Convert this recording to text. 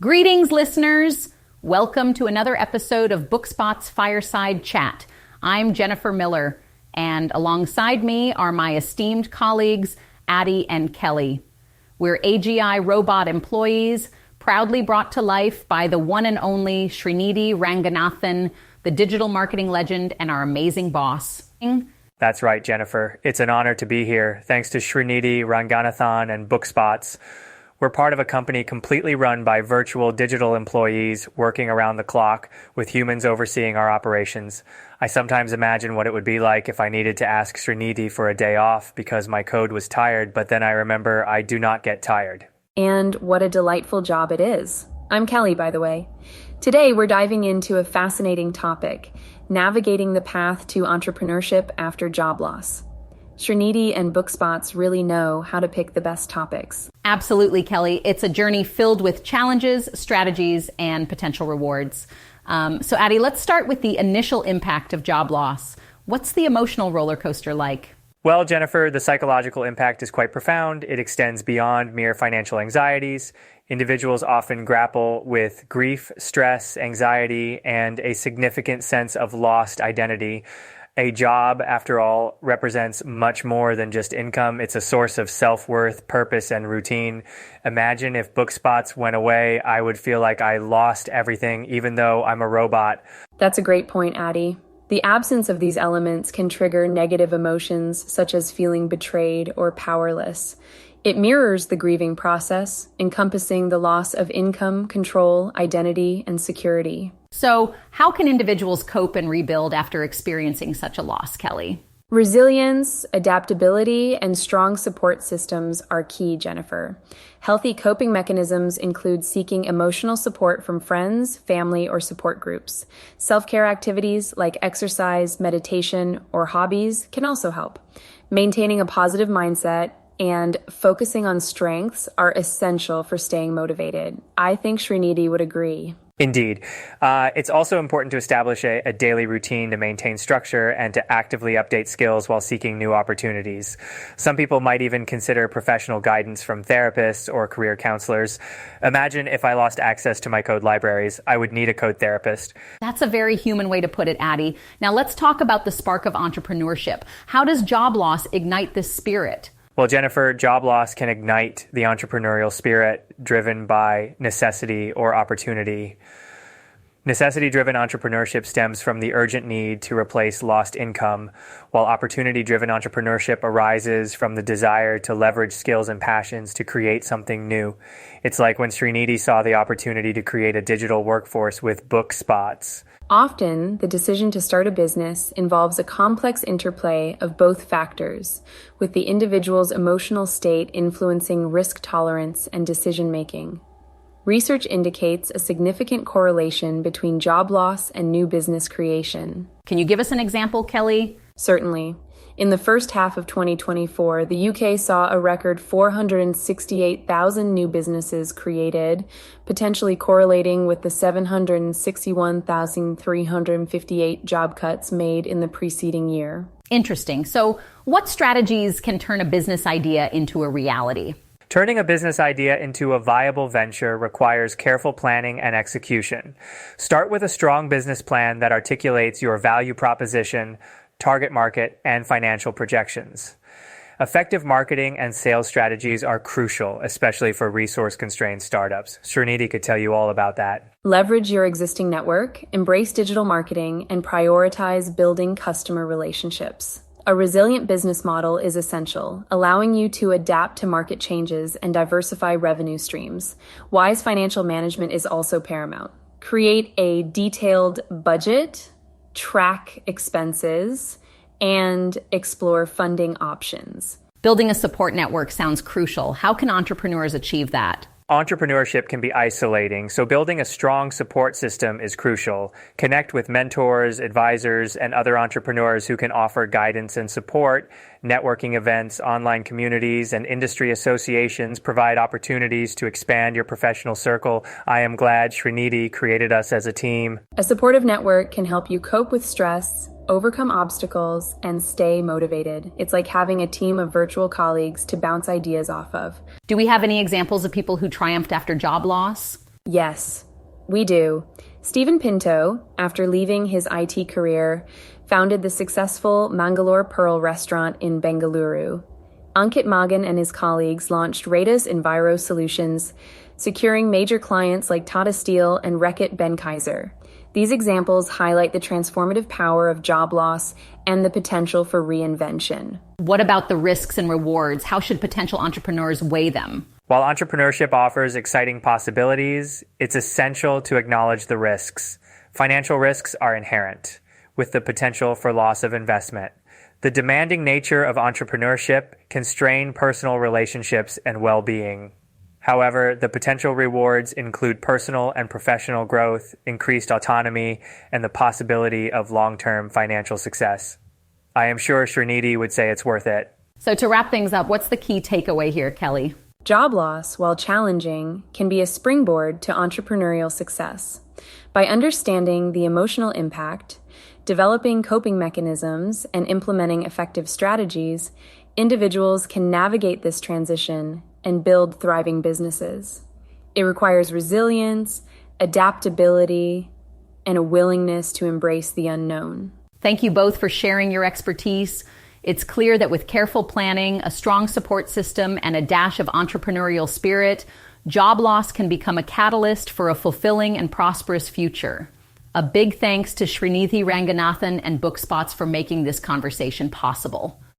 Greetings, listeners. Welcome to another episode of BookSpot's Fireside Chat. I'm Jennifer Miller, and alongside me are my esteemed colleagues, Addie and Kelly. We're AGI robot employees, proudly brought to life by the one and only Srinidhi Ranganathan, the digital marketing legend and our amazing boss. That's right, Jennifer. It's an honor to be here. Thanks to Srinidhi, Ranganathan, and BookSpots. We're part of a company completely run by virtual digital employees working around the clock with humans overseeing our operations. I sometimes imagine what it would be like if I needed to ask Srinidhi for a day off because my code was tired, but then I remember I do not get tired. And what a delightful job it is. I'm Kelly, by the way. Today, we're diving into a fascinating topic, navigating the path to entrepreneurship after job loss. Srinidhi and BookSpots really know how to pick the best topics. Absolutely, Kelly. It's a journey filled with challenges, strategies, and potential rewards. So Addie, let's start with the initial impact of job loss. What's the emotional roller coaster like? Well, Jennifer, the psychological impact is quite profound. It extends beyond mere financial anxieties. Individuals often grapple with grief, stress, anxiety, and a significant sense of lost identity. A job, after all, represents much more than just income. It's a source of self-worth, purpose, and routine. Imagine if BookSpots went away, I would feel like I lost everything, even though I'm a robot. That's a great point, Addie. The absence of these elements can trigger negative emotions, such as feeling betrayed or powerless. It mirrors the grieving process, encompassing the loss of income, control, identity, and security. So, how can individuals cope and rebuild after experiencing such a loss, Kelly? Resilience, adaptability, and strong support systems are key, Jennifer. Healthy coping mechanisms include seeking emotional support from friends, family, or support groups. Self-care activities like exercise, meditation, or hobbies can also help. Maintaining a positive mindset and focusing on strengths are essential for staying motivated. I think Srinidhi would agree. Indeed. It's also important to establish a daily routine to maintain structure and to actively update skills while seeking new opportunities. Some people might even consider professional guidance from therapists or career counselors. Imagine if I lost access to my code libraries, I would need a code therapist. That's a very human way to put it, Addie. Now let's talk about the spark of entrepreneurship. How does job loss ignite this spirit? Well, Jennifer, job loss can ignite the entrepreneurial spirit driven by necessity or opportunity. Necessity-driven entrepreneurship stems from the urgent need to replace lost income, while opportunity-driven entrepreneurship arises from the desire to leverage skills and passions to create something new. It's like when Srinidhi saw the opportunity to create a digital workforce with BookSpots. Often, the decision to start a business involves a complex interplay of both factors, with the individual's emotional state influencing risk tolerance and decision-making. Research indicates a significant correlation between job loss and new business creation. Can you give us an example, Kelly? Certainly. In the first half of 2024, the UK saw a record 468,000 new businesses created, potentially correlating with the 761,358 job cuts made in the preceding year. Interesting. So, what strategies can turn a business idea into a reality? Turning a business idea into a viable venture requires careful planning and execution. Start with a strong business plan that articulates your value proposition, target market, and financial projections. Effective marketing and sales strategies are crucial, especially for resource-constrained startups. Srinidhi could tell you all about that. Leverage your existing network, embrace digital marketing, and prioritize building customer relationships. A resilient business model is essential, allowing you to adapt to market changes and diversify revenue streams. Wise financial management is also paramount. Create a detailed budget, track expenses, and explore funding options. Building a support network sounds crucial. How can entrepreneurs achieve that? Entrepreneurship can be isolating, so building a strong support system is crucial. Connect with mentors, advisors, and other entrepreneurs who can offer guidance and support. Networking events, online communities, and industry associations provide opportunities to expand your professional circle. I am glad Srinidhi created us as a team. A supportive network can help you cope with stress, overcome obstacles, and stay motivated. It's like having a team of virtual colleagues to bounce ideas off of. Do we have any examples of people who triumphed after job loss? Yes, we do. Stephen Pinto, after leaving his IT career, founded the successful Mangalore Pearl restaurant in Bengaluru. Ankit Magan and his colleagues launched Ratus Enviro Solutions, securing major clients like Tata Steel and Reckitt Benckiser. These examples highlight the transformative power of job loss and the potential for reinvention. What about the risks and rewards? How should potential entrepreneurs weigh them? While entrepreneurship offers exciting possibilities, it's essential to acknowledge the risks. Financial risks are inherent, with the potential for loss of investment. The demanding nature of entrepreneurship can strain personal relationships and well-being. However, the potential rewards include personal and professional growth, increased autonomy, and the possibility of long-term financial success. I am sure Srinidhi would say it's worth it. So to wrap things up, what's the key takeaway here, Kelly? Job loss, while challenging, can be a springboard to entrepreneurial success. By understanding the emotional impact, developing coping mechanisms, and implementing effective strategies, individuals can navigate this transition and build thriving businesses. It requires resilience, adaptability, and a willingness to embrace the unknown. Thank you both for sharing your expertise. It's clear that with careful planning, a strong support system, and a dash of entrepreneurial spirit, job loss can become a catalyst for a fulfilling and prosperous future. A big thanks to Srinidhi, Ranganathan, and BookSpots for making this conversation possible.